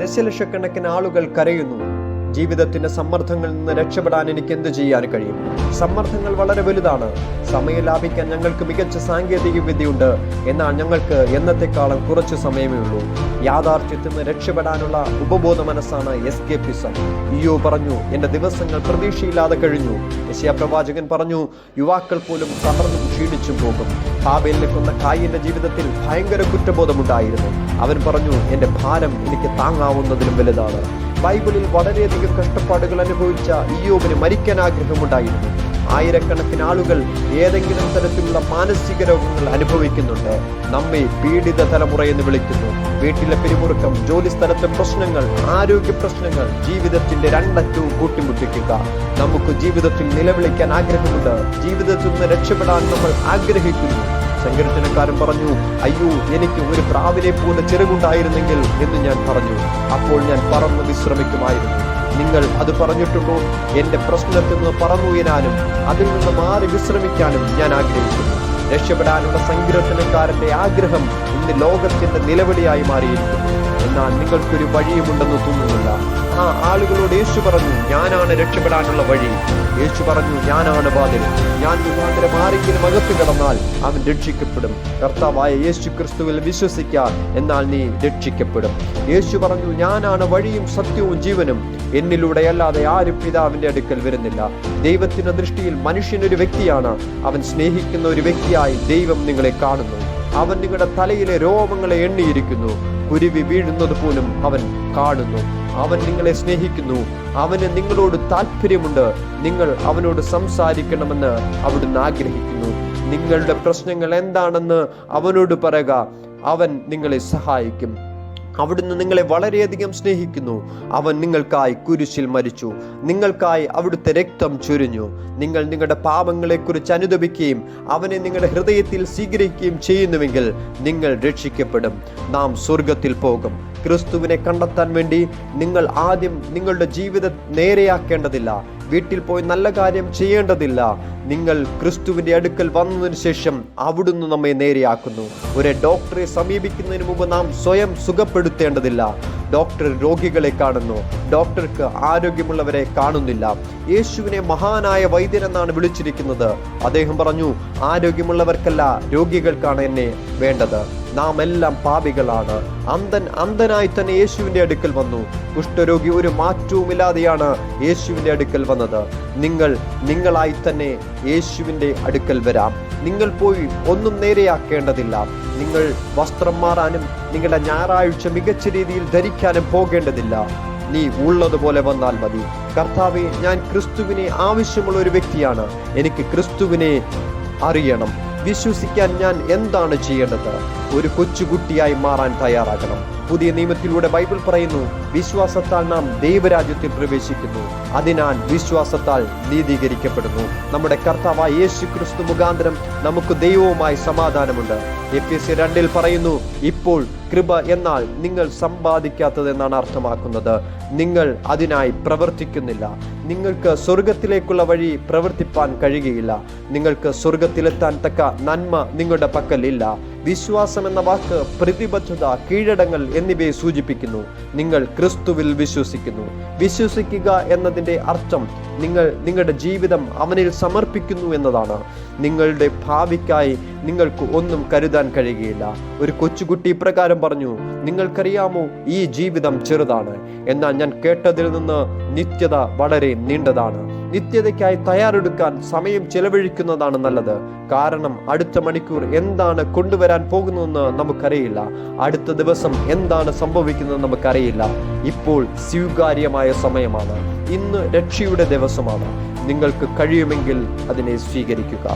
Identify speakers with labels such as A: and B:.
A: ദശലക്ഷക്കണക്കിന് ആളുകൾ കരയുന്നു. ജീവിതത്തിന്റെ സമ്മർദ്ദങ്ങളിൽ നിന്ന് രക്ഷപ്പെടാൻ എനിക്ക് എന്ത് ചെയ്യാൻ കഴിയും? സമ്മർദ്ദങ്ങൾ വളരെ വലുതാണ്. സമയം ലാഭിക്കാൻ ഞങ്ങൾക്ക് മികച്ച സാങ്കേതിക വിദ്യയുണ്ട്. എന്നാൽ ഞങ്ങൾക്ക് എന്നത്തെക്കാളും കുറച്ച് സമയമേ ഉള്ളൂ. യാഥാർത്ഥ്യത്തിൽ നിന്ന് രക്ഷപ്പെടാനുള്ള ഉപബോധ മനസ്സാണ് എസ്കേപ്പിസം. ഇയ്യോ പറഞ്ഞു, എന്റെ ദിവസങ്ങൾ പ്രതീക്ഷയില്ലാതെ കഴിഞ്ഞു. യെശയ്യാ പ്രവാചകൻ പറഞ്ഞു, യുവാക്കൾ പോലും തളർന്നും ക്ഷീണിച്ചും പോകും. ഹാബേലിനെ കൊന്ന കായീന്റെ ജീവിതത്തിൽ ഭയങ്കര കുറ്റബോധമുണ്ടായിരുന്നു. അവൻ പറഞ്ഞു, എന്റെ ഭാരം എനിക്ക് താങ്ങാവുന്നതിലും വലുതാണ്. ബൈബിളിൽ വളരെയധികം കഷ്ടപ്പാടുകൾ അനുഭവിച്ച ഇയ്യോബിന് മരിക്കാൻ ആഗ്രഹമുണ്ടായിരുന്നു. ആയിരക്കണക്കിന് ആളുകൾ ഏതെങ്കിലും തരത്തിലുള്ള മാനസിക രോഗങ്ങൾ അനുഭവിക്കുന്നുണ്ട്. നമ്മെ പീഡിത തലമുറ എന്ന് വിളിക്കുന്നു. വീട്ടിലെ പിരിമുറുക്കം, ജോലി സ്ഥലത്തെ പ്രശ്നങ്ങൾ, ആരോഗ്യ പ്രശ്നങ്ങൾ, ജീവിതത്തിന്റെ രണ്ടറ്റവും കൂട്ടിമുട്ടിക്കുക. നമുക്ക് ജീവിതത്തിൽ നിലവിളിക്കാൻ ആഗ്രഹമുണ്ട്. ജീവിതത്തിൽ നിന്ന് രക്ഷപ്പെടാൻ നമ്മൾ ആഗ്രഹിക്കുന്നു. സങ്കീർത്തനക്കാരൻ പറഞ്ഞു, അയ്യോ, എനിക്ക് ഒരു പ്രാവിനെ പോലെ ചിറകുണ്ടായിരുന്നെങ്കിൽ എന്ന് ഞാൻ പറഞ്ഞു. അപ്പോൾ ഞാൻ പറന്ന് വിശ്രമിക്കുമായിരുന്നു. നിങ്ങൾ അത് പറഞ്ഞിട്ടുണ്ടോ? എന്റെ പ്രശ്നത്തിൽ നിന്ന് പറന്നുയരാനും അതിൽ നിന്ന് മാറി വിശ്രമിക്കാനും ഞാൻ ആഗ്രഹിക്കുന്നു. രക്ഷപ്പെടാനുള്ള സങ്കീർത്തനക്കാരന്റെ ആഗ്രഹം ഇന്ന് ലോകത്തിന്റെ നിലവിളിയായി മാറിയിരിക്കുന്നു. എന്നാൽ നിങ്ങൾക്കൊരു വഴിയുമുണ്ടെന്ന് തോന്നുന്നില്ല. ആ ആളുകളോട് യേശു പറഞ്ഞു, ഞാനാണ് രക്ഷപ്പെടാനുള്ള വഴി. യേശു പറഞ്ഞു, ഞാനാണ് വാതിൽ. ഞാൻ മുഖാന്തരം ആരെങ്കിലും അകത്ത് കിടന്നാൽ അവൻ രക്ഷിക്കപ്പെടും. കർത്താവായ യേശു ക്രിസ്തുവിൽ വിശ്വസിക്കുക, എന്നാൽ നീ രക്ഷിക്കപ്പെടും. യേശു പറഞ്ഞു, ഞാനാണ് വഴിയും സത്യവും ജീവനും. എന്നിലൂടെ അല്ലാതെ ആരും പിതാവിന്റെ അടുക്കൽ വരുന്നില്ല. ദൈവത്തിന്റെ ദൃഷ്ടിയിൽ മനുഷ്യനൊരു വ്യക്തിയാണ്. അവൻ സ്നേഹിക്കുന്ന ഒരു വ്യക്തിയായി ദൈവം നിങ്ങളെ കാണുന്നു. അവൻ നിങ്ങളുടെ തലയിലെ രോമങ്ങളെ എണ്ണിയിരിക്കുന്നു. കുരുവി വീഴുന്നത് പോലും അവൻ കാണുന്നു. അവൻ നിങ്ങളെ സ്നേഹിക്കുന്നു. അവന് നിങ്ങളോട് താല്പര്യമുണ്ട്. നിങ്ങൾ അവനോട് സംസാരിക്കണമെന്ന് അവിടുന്ന് ആഗ്രഹിക്കുന്നു. നിങ്ങളുടെ പ്രശ്നങ്ങൾ എന്താണെന്ന് അവനോട് പറയുക. അവൻ നിങ്ങളെ സഹായിക്കും. അവിടുന്ന് നിങ്ങളെ വളരെയധികം സ്നേഹിക്കുന്നു. അവൻ നിങ്ങൾക്കായി കുരിശിൽ മരിച്ചു. നിങ്ങൾക്കായി അവിടുത്തെ രക്തം ചൊരിഞ്ഞു. നിങ്ങൾ നിങ്ങളുടെ പാപങ്ങളെക്കുറിച്ച് അനുതപിക്കുകയും അവനെ നിങ്ങളുടെ ഹൃദയത്തിൽ സ്വീകരിക്കുകയും ചെയ്യുന്നുവെങ്കിൽ നിങ്ങൾ രക്ഷിക്കപ്പെടും. നാം സ്വർഗത്തിൽ പോകും. ക്രിസ്തുവിനെ കണ്ടെത്താൻ വേണ്ടി നിങ്ങൾ ആദ്യം നിങ്ങളുടെ ജീവിതം നേരെയാക്കേണ്ടതില്ല. വീട്ടിൽ പോയി നല്ല കാര്യം ചെയ്യേണ്ടതില്ല. നിങ്ങൾ ക്രിസ്തുവിന്റെ അടുക്കൽ വന്നതിന് ശേഷം അവിടുന്ന് നമ്മെ നേരെയാക്കുന്നു. ഒരു ഡോക്ടറെ സമീപിക്കുന്നതിന് മുമ്പ് നാം സ്വയം സുഖപ്പെടുത്തേണ്ടതില്ല. ഡോക്ടർ രോഗികളെ കാണുന്നു. ഡോക്ടർക്ക് ആരോഗ്യമുള്ളവരെ കാണുന്നില്ല. യേശുവിനെ മഹാനായ വൈദ്യൻ എന്നാണ് വിളിച്ചിരിക്കുന്നത്. അദ്ദേഹം പറഞ്ഞു, ആരോഗ്യമുള്ളവർക്കല്ല, രോഗികൾക്കാണ് എന്നെ വേണ്ടത്. നാം എല്ലാം പാപികളാണ്. അന്ധനായി തന്നെ യേശുവിന്റെ അടുക്കൽ വന്നു. കുഷ്ഠരോഗി ഒരു മാറ്റവുമില്ലാതെയാണ് യേശുവിന്റെ അടുക്കൽ വന്നത്. നിങ്ങളായി തന്നെ യേശുവിന്റെ അടുക്കൽ വരാം. നിങ്ങൾ പോയി ഒന്നും നേരെയാക്കേണ്ടതില്ല. നിങ്ങൾ വസ്ത്രം മാറാനും നിങ്ങളുടെ ഞായറാഴ്ച മികച്ച രീതിയിൽ ധരിക്കാനും പോകേണ്ടതില്ല. നീ ഉള്ളതുപോലെ വന്നാൽ മതി. കർത്താവേ, ഞാൻ ക്രിസ്തുവിനെ ആവശ്യമുള്ള ഒരു വ്യക്തിയാണ്. എനിക്ക് ക്രിസ്തുവിനെ അറിയണം. വിശ്വസിക്കാൻ ഞാൻ എന്താണ് ചെയ്യേണ്ടത്? ഒരു കൊച്ചുകുട്ടിയായി മാറാൻ തയ്യാറാകണം. പുതിയ നിയമത്തിലൂടെ ബൈബിൾ പറയുന്നു, വിശ്വാസത്താൽ നാം ദൈവരാജ്യത്തിൽ പ്രവേശിക്കുന്നു. അതിനാൽ വിശ്വാസത്താൽ നീതീകരിക്കപ്പെടുന്നു. നമ്മുടെ കർത്താവായ യേശു ക്രിസ്തു മുഖാന്തരം നമുക്ക് ദൈവവുമായി സമാധാനമുണ്ട്. എഫെസ്യർ 2 പറയുന്നു, ഇപ്പോൾ കൃപ എന്നാൽ നിങ്ങൾ സമ്പാദിക്കാത്തതെന്നാണ് അർത്ഥമാക്കുന്നത്. നിങ്ങൾ അതിനായി പ്രവർത്തിക്കുന്നില്ല. നിങ്ങൾക്ക് സ്വർഗത്തിലേക്കുള്ള വഴി പ്രവർത്തിപ്പാൻ കഴിയുകയില്ല. നിങ്ങൾക്ക് സ്വർഗത്തിലെത്താൻ തക്ക നന്മ നിങ്ങളുടെ പക്കലില്ല. വിശ്വാസം എന്ന വാക്ക് പ്രതിബദ്ധത, കീഴടങ്ങൽ എന്നിവയെ സൂചിപ്പിക്കുന്നു. നിങ്ങൾ ക്രിസ്തുവിൽ വിശ്വസിക്കുന്നു. വിശ്വസിക്കുക എന്നതിൻ്റെ അർത്ഥം നിങ്ങൾ നിങ്ങളുടെ ജീവിതം അവനിൽ സമർപ്പിക്കുന്നു എന്നതാണ്. നിങ്ങളുടെ ഭാവിക്കായി നിങ്ങൾക്ക് ഒന്നും കരുതാൻ കഴിയുകയില്ല. ഒരു കൊച്ചുകുട്ടി ഇപ്രകാരം പറഞ്ഞു, നിങ്ങൾക്കറിയാമോ, ഈ ജീവിതം ചെറുതാണ്. എന്നാൽ ഞാൻ കേട്ടതിൽ നിന്ന് നിത്യത വളരെ നീണ്ടതാണ്. നിത്യതയ്ക്കായി തയ്യാറെടുക്കാൻ സമയം ചെലവഴിക്കുന്നതാണ് നല്ലത്. കാരണം അടുത്ത മണിക്കൂർ എന്താണ് കൊണ്ടുവരാൻ പോകുന്നതെന്ന് നമുക്കറിയില്ല. അടുത്ത ദിവസം എന്താണ് സംഭവിക്കുന്നത് നമുക്കറിയില്ല. ഇപ്പോൾ സ്വീകാര്യമായ സമയമാണ്. ഇന്ന് രക്ഷയുടെ ദിവസമാണ്. നിങ്ങൾക്ക് കഴിയുമെങ്കിൽ അതിനെ സ്വീകരിക്കുക.